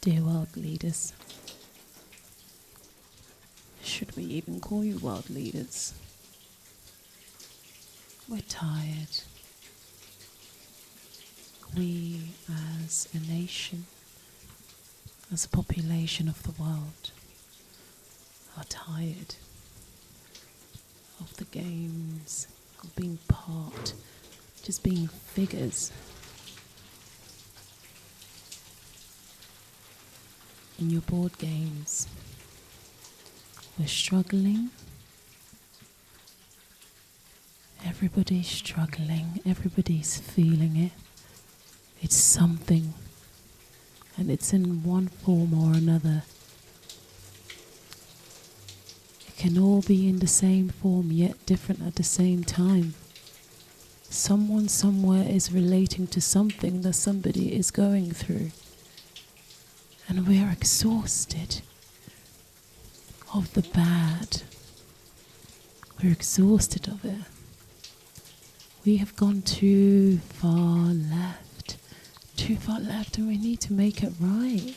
Dear world leaders, should we even call you world leaders? We're tired. We as a nation, as a population of the world, are tired of the games, of being part, just being figures in your board games. We're struggling. Everybody's struggling. Everybody's feeling it. It's something. And it's in one form or another. It can all be in the same form, yet different at the same time. Someone somewhere is relating to something that somebody is going through. And we are exhausted of the bad. We're exhausted of it. We have gone too far left, and we need to make it right.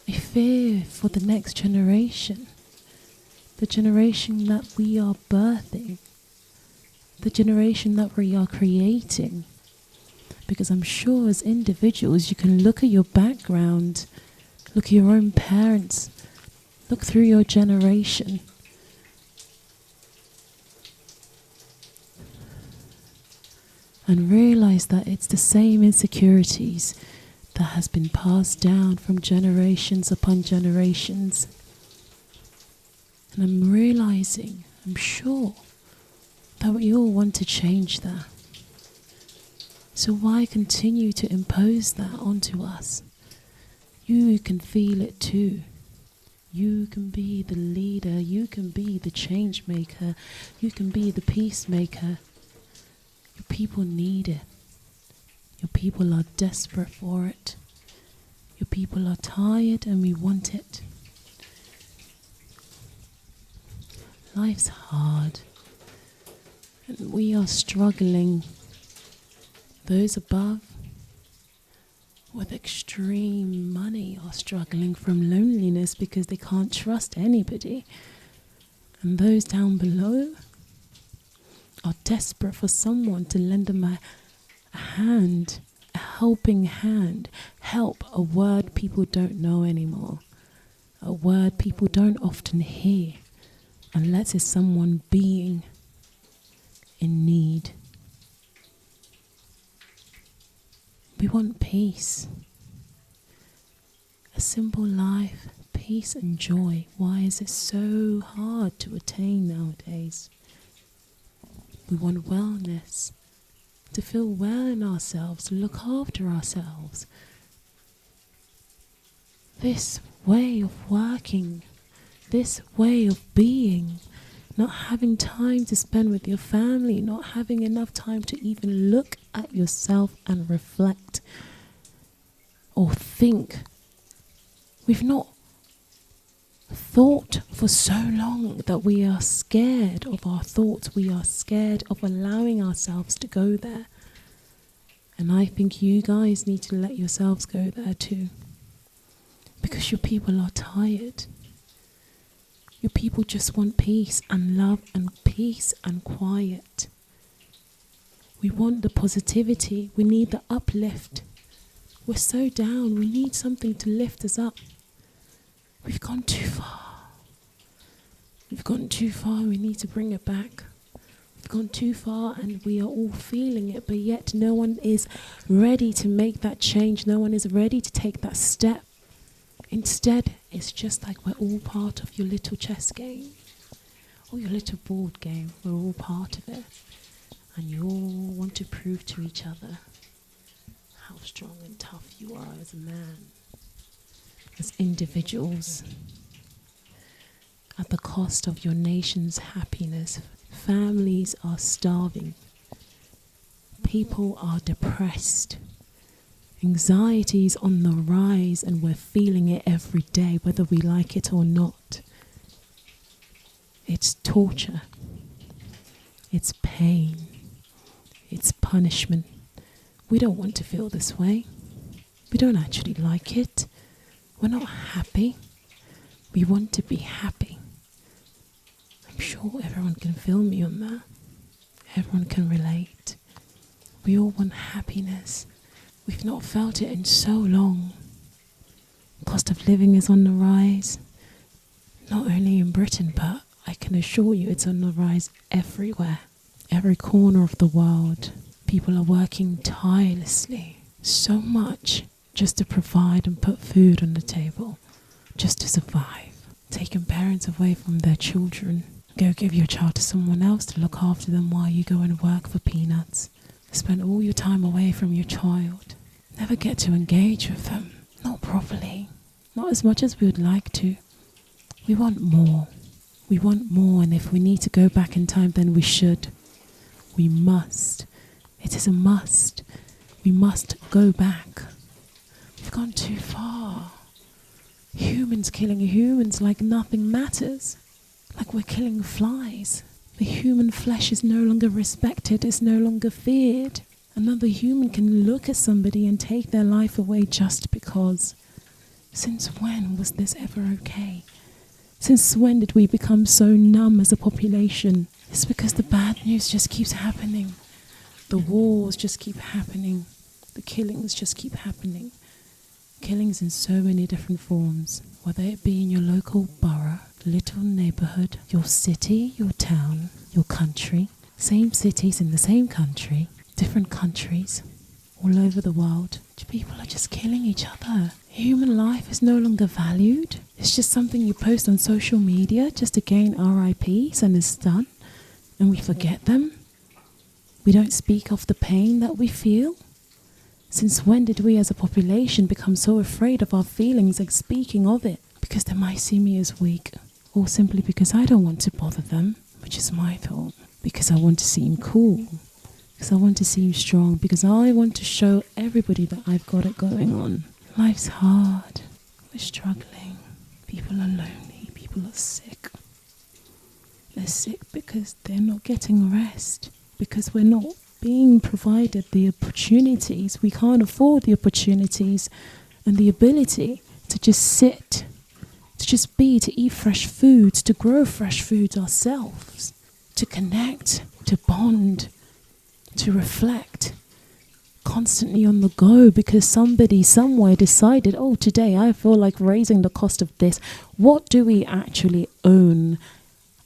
I fear for the next generation, the generation that we are birthing, the generation that we are creating. Because I'm sure as individuals you can look at your background, look at your own parents, look through your generation. And realize that it's the same insecurities that has been passed down from generations upon generations. And I'm realizing, I'm sure, that we all want to change that. So why continue to impose that onto us? You can feel it too. You can be the leader. You can be the change maker. You can be the peacemaker. Your people need it. Your people are desperate for it. Your people are tired and we want it. Life's hard. And we are struggling. Those above with extreme money are struggling from loneliness because they can't trust anybody. And those down below are desperate for someone to lend them a hand, a helping hand. Help, a word people don't know anymore. A word people don't often hear unless it's someone being in need. We want peace. A simple life, peace and joy. Why is it so hard to attain nowadays? We want wellness, to feel well in ourselves, to look after ourselves. This way of working, this way of being, not having time to spend with your family, not having enough time to even look at yourself and reflect or think. We've not thought for so long that we are scared of our thoughts. We are scared of allowing ourselves to go there. And I think you guys need to let yourselves go there too. Because your people are tired. Your people just want peace and love and peace and quiet. We want the positivity. We need the uplift. We're so down. We need something to lift us up. We've gone too far. We've gone too far. We need to bring it back. We've gone too far and we are all feeling it, but yet no one is ready to make that change. No one is ready to take that step. Instead, it's just like we're all part of your little chess game or your little board game. We're all part of it. And you all want to prove to each other how strong and tough you are as a man, as individuals. At the cost of your nation's happiness, families are starving. People are depressed. Anxiety is on the rise and we're feeling it every day, whether we like it or not. It's torture. It's pain. It's punishment. We don't want to feel this way. We don't actually like it. We're not happy. We want to be happy. I'm sure everyone can feel me on that. Everyone can relate. We all want happiness. We've not felt it in so long. Cost of living is on the rise. Not only in Britain, but I can assure you it's on the rise everywhere. Every corner of the world. People are working tirelessly. So much just to provide and put food on the table. Just to survive. Taking parents away from their children. Go give your child to someone else to look after them while you go and work for peanuts. Spend all your time away from your child. Never get to engage with them. Not properly. Not as much as we would like to. We want more. We want more, and if we need to go back in time, then we should. We must. It is a must. We must go back. We've gone too far. Humans killing humans like nothing matters. Like we're killing flies. The human flesh is no longer respected, is no longer feared. Another human can look at somebody and take their life away just because. Since when was this ever okay? Since when did we become so numb as a population? It's because the bad news just keeps happening. The wars just keep happening. The killings just keep happening. Killings in so many different forms, whether it be in your local borough, little neighborhood, your city, your town, your country, same cities in the same country, different countries, all over the world. People are just killing each other. Human life is no longer valued. It's just something you post on social media just to gain RIPs and it's done. And we forget them. We don't speak of the pain that we feel. Since when did we as a population become so afraid of our feelings and speaking of it? Because they might see me as weak. Or simply because I don't want to bother them, which is my fault. Because I want to seem cool. Because I want to seem strong. Because I want to show everybody that I've got it going on. Life's hard. We're struggling. People are lonely. People are sick. They're sick because they're not getting rest. Because we're not being provided the opportunities. We can't afford the opportunities and the ability to just sit, to just be, to eat fresh foods, to grow fresh foods ourselves, to connect, to bond, to reflect, constantly on the go because somebody somewhere decided, oh, today I feel like raising the cost of this. What do we actually own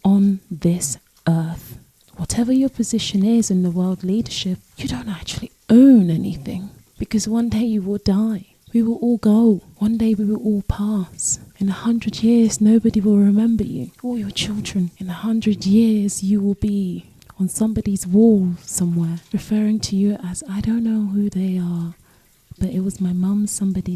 on this earth? Whatever your position is in the world leadership, you don't actually own anything because one day you will die. We will all go. One day we will all pass. In 100 years, nobody will remember you or your children. In 100 years, you will be on somebody's wall somewhere, referring to you as, I don't know who they are, but it was my mum's somebody.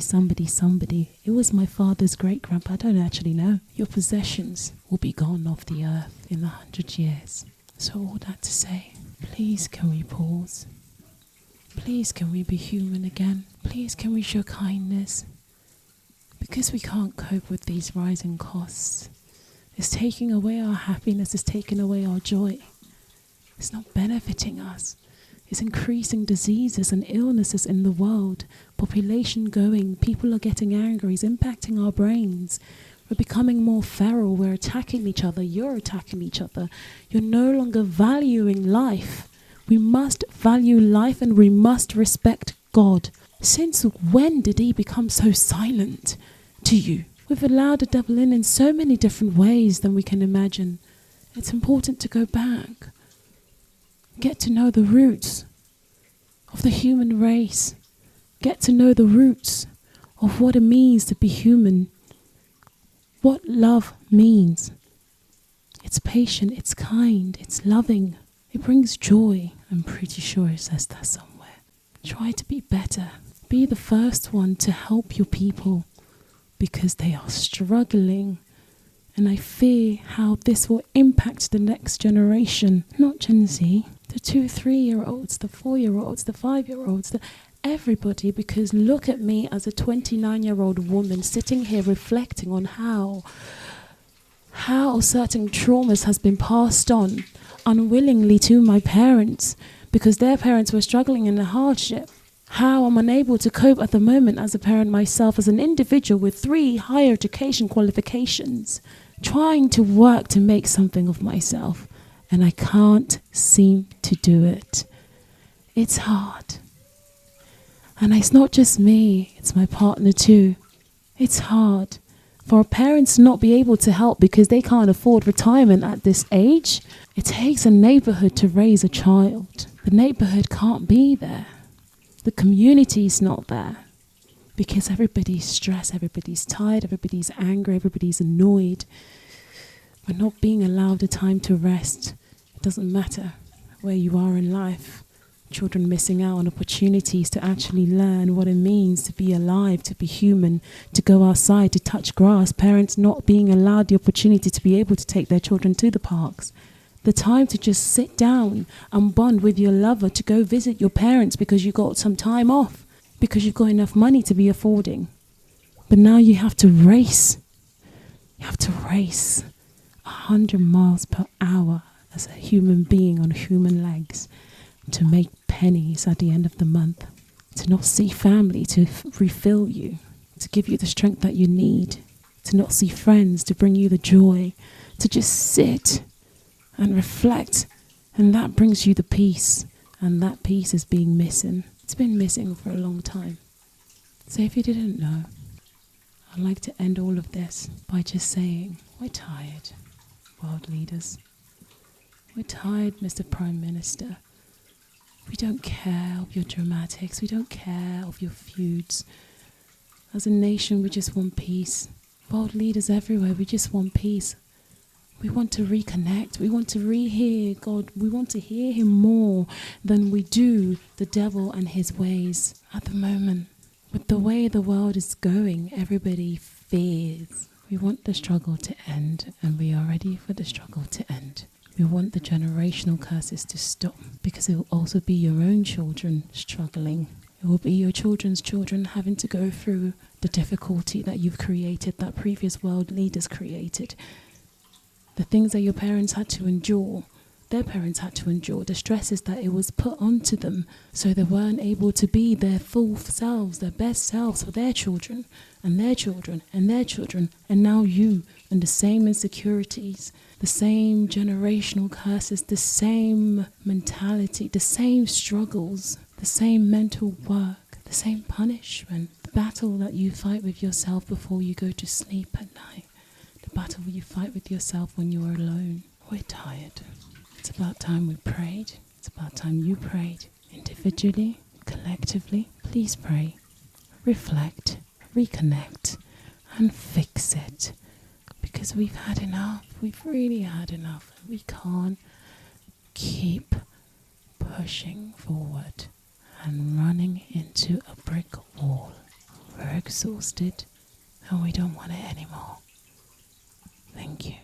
It was my father's great-grandpa. I don't actually know. Your possessions will be gone off the earth in 100 years. So all that to say, please can we pause? Please can we be human again? Please can we show kindness? Because we can't cope with these rising costs. It's taking away our happiness, it's taking away our joy. It's not benefiting us. It's increasing diseases and illnesses in the world. Population going, people are getting angry, it's impacting our brains. We're becoming more feral, we're attacking each other, you're attacking each other. You're no longer valuing life. We must value life and we must respect God. Since when did he become so silent to you? We've allowed the devil in so many different ways than we can imagine. It's important to go back. Get to know the roots of the human race. Get to know the roots of what it means to be human. What love means. It's patient, it's kind, it's loving. It brings joy. I'm pretty sure it says that somewhere. Try to be better. Be the first one to help your people because they are struggling. And I fear how this will impact the next generation. Not Gen Z. The 2-3-year-olds, the 4-year-olds, the 5-year-olds, everybody, because look at me as a 29-year-old woman sitting here reflecting on how certain traumas has been passed on unwillingly to my parents because their parents were struggling in a hardship. how I'm unable to cope at the moment as a parent myself, as an individual with 3 higher education qualifications, trying to work to make something of myself, and I can't seem to do it. It's hard. And it's not just me, it's my partner too. It's hard for parents to not be able to help because they can't afford retirement at this age. It takes a neighborhood to raise a child. The neighborhood can't be there. The community's not there because everybody's stressed, everybody's tired, everybody's angry, everybody's annoyed. We're not being allowed the time to rest. It doesn't matter where you are in life. Children missing out on opportunities to actually learn what it means to be alive, to be human, to go outside, to touch grass. Parents not being allowed the opportunity to be able to take their children to the parks. The time to just sit down and bond with your lover, to go visit your parents because you got some time off, because you've got enough money to be affording. But now you have to race. You have to race 100 miles per hour as a human being on human legs to make pennies at the end of the month, to not see family to refill you, to give you the strength that you need, to not see friends to bring you the joy, to just sit and reflect, and that brings you the peace, and that peace is being missing. It's been missing for a long time. So if you didn't know, I'd like to end all of this by just saying, we're tired, world leaders. We're tired, Mr. Prime Minister. We don't care of your dramatics. We don't care of your feuds. As a nation, we just want peace. World leaders everywhere, we just want peace. We want to reconnect. We want to rehear God. We want to hear him more than we do the devil and his ways. At the moment, with the way the world is going, everybody fears. We want the struggle to end, and we are ready for the struggle to end. We want the generational curses to stop, because it will also be your own children struggling. It will be your children's children having to go through the difficulty that you've created, that previous world leaders created. The things that your parents had to endure, their parents had to endure, the stresses that it was put onto them so they weren't able to be their full selves, their best selves for their children and their children and their children. And now you, and the same insecurities, the same generational curses, the same mentality, the same struggles, the same mental work, the same punishment, the battle that you fight with yourself before you go to sleep at night, the battle you fight with yourself when you're alone. We're tired. It's about time we prayed. It's about time you prayed. Individually, collectively, please pray, reflect, reconnect, and fix it. Because we've had enough. We've really had enough. We can't keep pushing forward and running into a brick wall. We're exhausted and we don't want it anymore. Thank you.